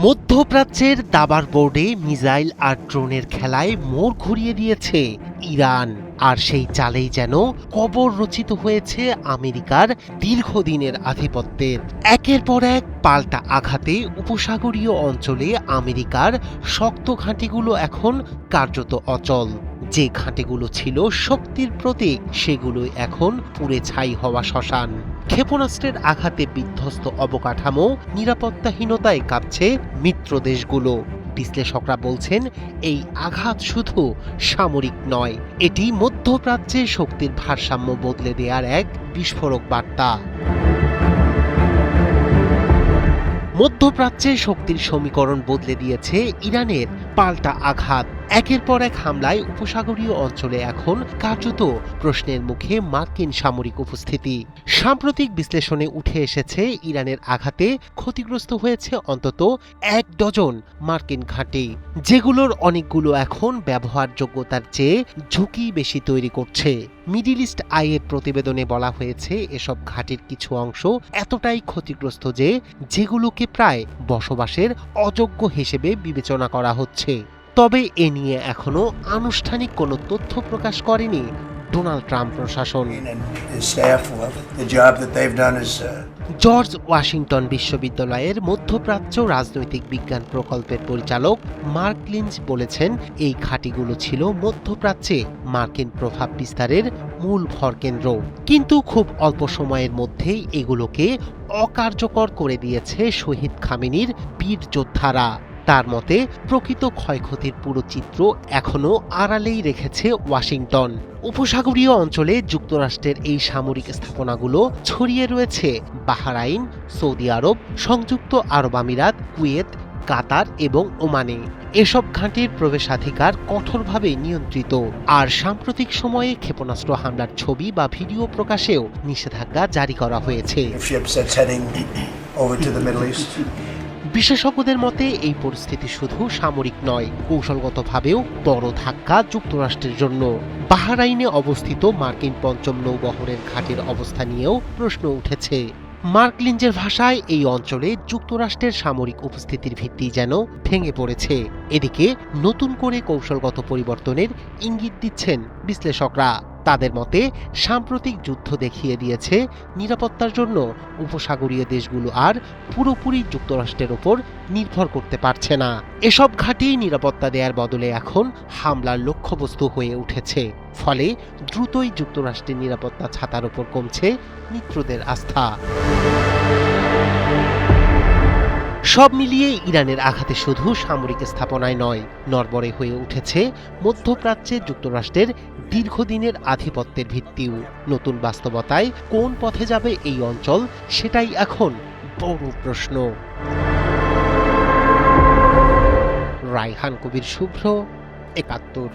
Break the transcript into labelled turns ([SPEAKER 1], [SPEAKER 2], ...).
[SPEAKER 1] মধ্যপ্রাচ্যের দাবার বোর্ডে মিসাইল আর ড্রোনের খেলায় মোড় ঘুরিয়ে দিয়েছে ইরান। আর সেই চালেই যেন কবর রচিত হয়েছে আমেরিকার দীর্ঘদিনের আধিপত্যের। একের পর এক পাল্টা আঘাতে উপসাগরীয় অঞ্চলে আমেরিকার শক্ত ঘাঁটিগুলো এখন কার্যত অচল। যে ঘাঁটিগুলো ছিল শক্তির প্রতীক, সেগুলোই এখন পুড়ে ছাই হওয়া শ্মশান। ক্ষেপণাস্ত্রের আঘাতে বিধ্বস্ত অবকাঠামো, নিরাপত্তাহীনতায় কাঁপছে মিত্র দেশগুলো। বিশ্লেষকরা বলছেন, এই আঘাত শুধু সামরিক নয়, এটি মধ্যপ্রাচ্যে শক্তির ভারসাম্য বদলে দেওয়ার এক বিস্ফোরক বার্তা। মধ্যপ্রাচ্যে শক্তির সমীকরণ বদলে দিয়েছে ইরানের পাল্টা আঘাত। একের পর এক হামলায় উপসাগরীয় অঞ্চলে এখন কার্যত প্রশ্নের মুখে মার্কিন সামরিক উপস্থিতি। সাম্প্রতিক বিশ্লেষণে উঠে এসেছে, ইরানের আঘাতে ক্ষতিগ্রস্ত হয়েছে অন্তত 1 ডজন মার্কিন ঘাঁটি, যেগুলোর অনেকগুলো এখন ব্যবহারযোগ্যতার চেয়ে ঝুঁকি বেশি তৈরি করছে। মিডল ইস্ট আইয়ের প্রতিবেদনে বলা হয়েছে, এসব ঘাঁটির কিছু অংশ এতটাই ক্ষতিগ্রস্ত যে যেগুলোকে প্রায় বসবাসের অযোগ্য হিসেবে বিবেচনা করা হচ্ছে। তবে এ নিয়ে এখনো আনুষ্ঠানিক কোনো তথ্য প্রকাশ করেনি ডোনাল্ড ট্রাম্প প্রশাসন। জর্জ ওয়াশিংটন বিশ্ববিদ্যালয়ের মধ্যপ্রাচ্য রাজনৈতিক বিজ্ঞান প্রকল্পের পরিচালক মার্ক লিঞ্চ বলেছেন, এই ঘাঁটিগুলো ছিল মধ্যপ্রাচ্যে মার্কিন প্রভাব বিস্তারের মূল ভরকেন্দ্র। কিন্তু খুব অল্প সময়ের মধ্যেই এগুলোকে অকার্যকর করে দিয়েছে শহীদ খামেনির বীর যোদ্ধারা। তার মতে, প্রকৃত ক্ষয়ক্ষতির পুরো চিত্র এখনও আড়ালেই রেখেছে ওয়াশিংটন। উপসাগরীয় অঞ্চলে যুক্তরাষ্ট্রের এই সামরিক স্থাপনাগুলো ছড়িয়ে রয়েছে বাহরাইন, সৌদি আরব, সংযুক্ত আরব আমিরাত, কুয়েত, কাতার এবং ওমানে। এসব ঘাঁটির প্রবেশাধিকার কঠোরভাবে নিয়ন্ত্রিত, আর সাম্প্রতিক সময়ে ক্ষেপণাস্ত্র হামলার ছবি বা ভিডিও প্রকাশেও নিষেধাজ্ঞা জারি করা হয়েছে। বিশেষজ্ঞদের মতে, এই পরিস্থিতি শুধু সামরিক নয়, কৌশলগতভাবেও বড় ধাক্কা যুক্তরাষ্ট্রের জন্য। বাহরাইনে অবস্থিত মার্কিন ৫ম নৌবহরের ঘাঁটির অবস্থা নিয়েও প্রশ্ন উঠেছে। মার্ক লিঞ্চের ভাষায়, এই অঞ্চলে যুক্তরাষ্ট্রের সামরিক উপস্থিতির ভিত্তি যেন ভেঙে পড়েছে। এদিকে নতুন করে কৌশলগত পরিবর্তনের ইঙ্গিত দিচ্ছেন বিশ্লেষকরা। তাদের মতে, সাম্প্রতিক যুদ্ধ দেখিয়ে দিয়েছে, নিরাপত্তার জন্য উপসাগরীয় দেশগুলো আর পুরোপুরি যুক্তরাষ্ট্রের ওপর নির্ভর করতে পারছে না। এসব ঘাঁটি নিরাপত্তা দেওয়ার বদলে এখন হামলার লক্ষ্যবস্তু হয়ে উঠেছে। ফলে দ্রুতই যুক্তরাষ্ট্রের নিরাপত্তা ছাতার ওপর কমছে মিত্রদের আস্থা। সব মিলিয়ে ইরানের আঘাতে শুধু সামরিক স্থাপনায় নয়, নড়বড়ে হয়ে উঠেছে মধ্যপ্রাচ্যে যুক্তরাষ্ট্রের দীর্ঘদিনের আধিপত্যের ভিত্তিও। নতুন বাস্তবতায় কোন পথে যাবে এই অঞ্চল, সেটাই এখন বড় প্রশ্ন। রায়হান কবির শুভ্র, ৭১।